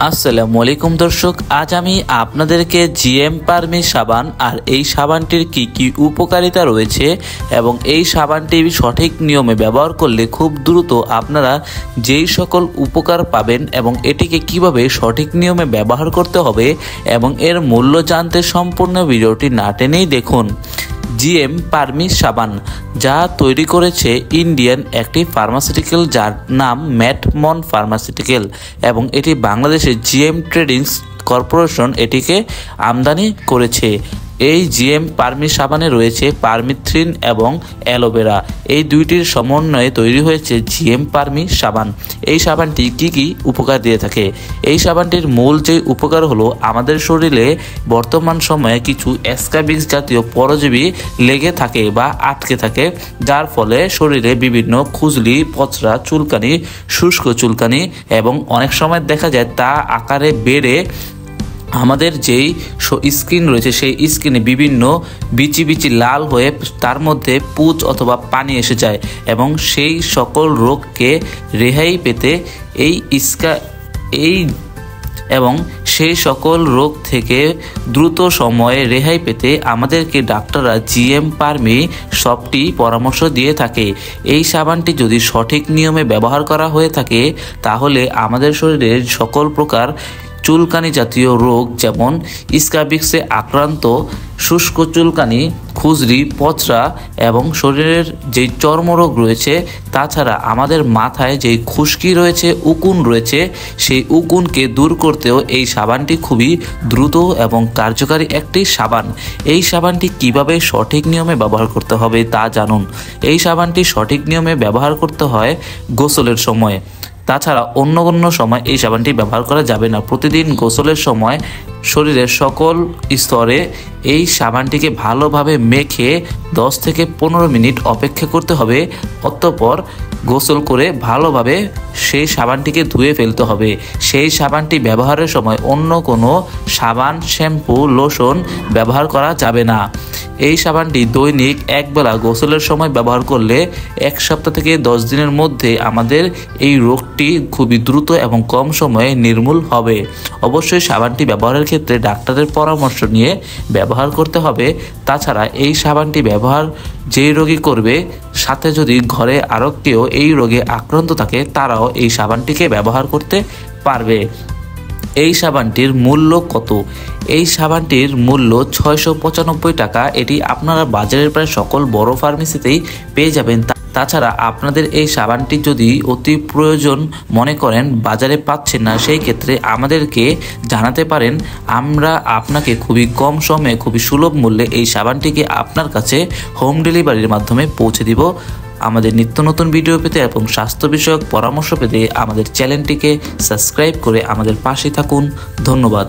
আসসালামু আলাইকুম দর্শক, আজ আমি আপনাদেরকে জিএম পারমি সাবান আর এই সাবানটির কি কি উপকারিতা রয়েছে এবং এই সাবানটি সঠিক নিয়মে ব্যবহার করলে খুব দ্রুত আপনারা যেই সকল উপকার পাবেন এবং এটিকে কিভাবে সঠিক নিয়মে ব্যবহার করতে হবে এবং এর মূল্য জানতে সম্পূর্ণ ভিডিওটি না টেনেই দেখুন। জিএম পারমি সাবান যা তৈরি করেছে ইন্ডিয়ান একটি ফার্মাসিউটিক্যাল যার নাম ম্যাটমন ফার্মাসিউটিক্যাল এবং এটি বাংলাদেশের জিএম ট্রেডিংস কর্পোরেশন এটিকে আমদানি করেছে। এই জিএম পারমি সাবানে রয়েছে পারমিথ্রিন এবং অ্যালোভেরা, এই দুইটির সমন্বয়ে তৈরি হয়েছে জিএম পারমি সাবান। এই সাবানটি কি কি উপকার দিয়ে থাকে? এই সাবানটির মূল যে উপকার হলো আমাদের শরীরে বর্তমান সময়ে কিছু স্ক্যাবিক্স জাতীয় পরজীবী লেগে থাকে বা আটকে থাকে, যার ফলে শরীরে বিভিন্ন খুজলি, পচরা, চুলকানি, শুষ্ক চুলকানি এবং অনেক সময় দেখা যায় তা আকারে বেড়ে আমাদের যেই স্কিন রয়েছে সেই স্কিনে বিভিন্ন বিচি বিচি লাল হয়ে তার মধ্যে পুঁজ অথবা পানি এসে যায় এবং সেই সকল রোগকে রেহাই পেতে সেই সকল রোগ থেকে দ্রুত সময়ে রেহাই পেতে আমাদেরকে ডাক্তাররা জিএম পারমি সবটি পরামর্শ দিয়ে থাকে। এই সাবানটি যদি সঠিক নিয়মে ব্যবহার করা হয়ে থাকে তাহলে আমাদের শরীরের সকল প্রকার চুলকানি জাতীয় রোগ যেমন স্ক্যাবিক্সে আক্রান্ত, শুষ্ক চুলকানি, খুজলি, পচরা এবং শরীরের যেই চর্মরোগ রয়েছে, তাছাড়া আমাদের মাথায় যেই খুশকি রয়েছে, উকুন রয়েছে, সেই উকুনকে দূর করতেও এই সাবানটি খুবই দ্রুত এবং কার্যকারী একটি সাবান। এই সাবানটি কিভাবে সঠিক নিয়মে ব্যবহার করতে হবে তা জানুন। এই সাবানটি সঠিক নিয়মে ব্যবহার করতে হয় গোসলের সময়, তাছাড়া অন্য সময় এই সাবানটি ব্যবহার করা যাবে না। প্রতিদিন গোসলের সময় শরীরের সকল স্তরে এই সাবানটিকে ভালোভাবে মেখে 10 থেকে 15 মিনিট অপেক্ষা করতে হবে। অতঃপর গোসল করে ভালোভাবে সেই সাবানটিকে ধুয়ে ফেলতে হবে। সেই সাবানটি ব্যবহারের সময় অন্য কোনো সাবান, শ্যাম্পু, লোশন ব্যবহার করা যাবে না। এই সাবানটি দৈনিক একবেলা গোসলের সময় ব্যবহার করলে 1 সপ্তাহ থেকে 10 দিনের মধ্যে আমাদের এই রোগটি খুবই দ্রুত এবং কম সময়ে নির্মূল হবে। অবশ্যই সাবানটি ব্যবহারের ক্ষেত্রে ডাক্তারের পরামর্শ নিয়ে ব্যবহার করতে হবে। তাছাড়া এই সাবানটি ব্যবহার যেই রোগী করবে, সাথে যদি ঘরে আরও কেউ এই রোগে আক্রান্ত থাকে তারাও এই সাবানটিকে ব্যবহার করতে পারবে। এই সাবানটির মূল্য কত? এই সাবানটির মূল্য 695 টাকা। এটি আপনারা বাজারের প্রায় সকল বড় ফার্মেসিতেই পেয়ে যাবেন। তাছাড়া আপনাদের এই সাবানটি যদি অতি প্রয়োজন মনে করেন, বাজারে পাচ্ছেন না, সেই ক্ষেত্রে আমাদেরকে জানাতে পারেন। আমরা আপনাকে খুবই কম সময়ে খুবই সুলভ মূল্যে এই সাবানটিকে আপনার কাছে হোম ডেলিভারির মাধ্যমে পৌঁছে দিব। আমাদের নিত্য নতুন ভিডিও পেতে এবং স্বাস্থ্য বিষয়ক পরামর্শ পেতে আমাদের চ্যানেলটিকে সাবস্ক্রাইব করে আমাদের পাশে থাকুন। ধন্যবাদ।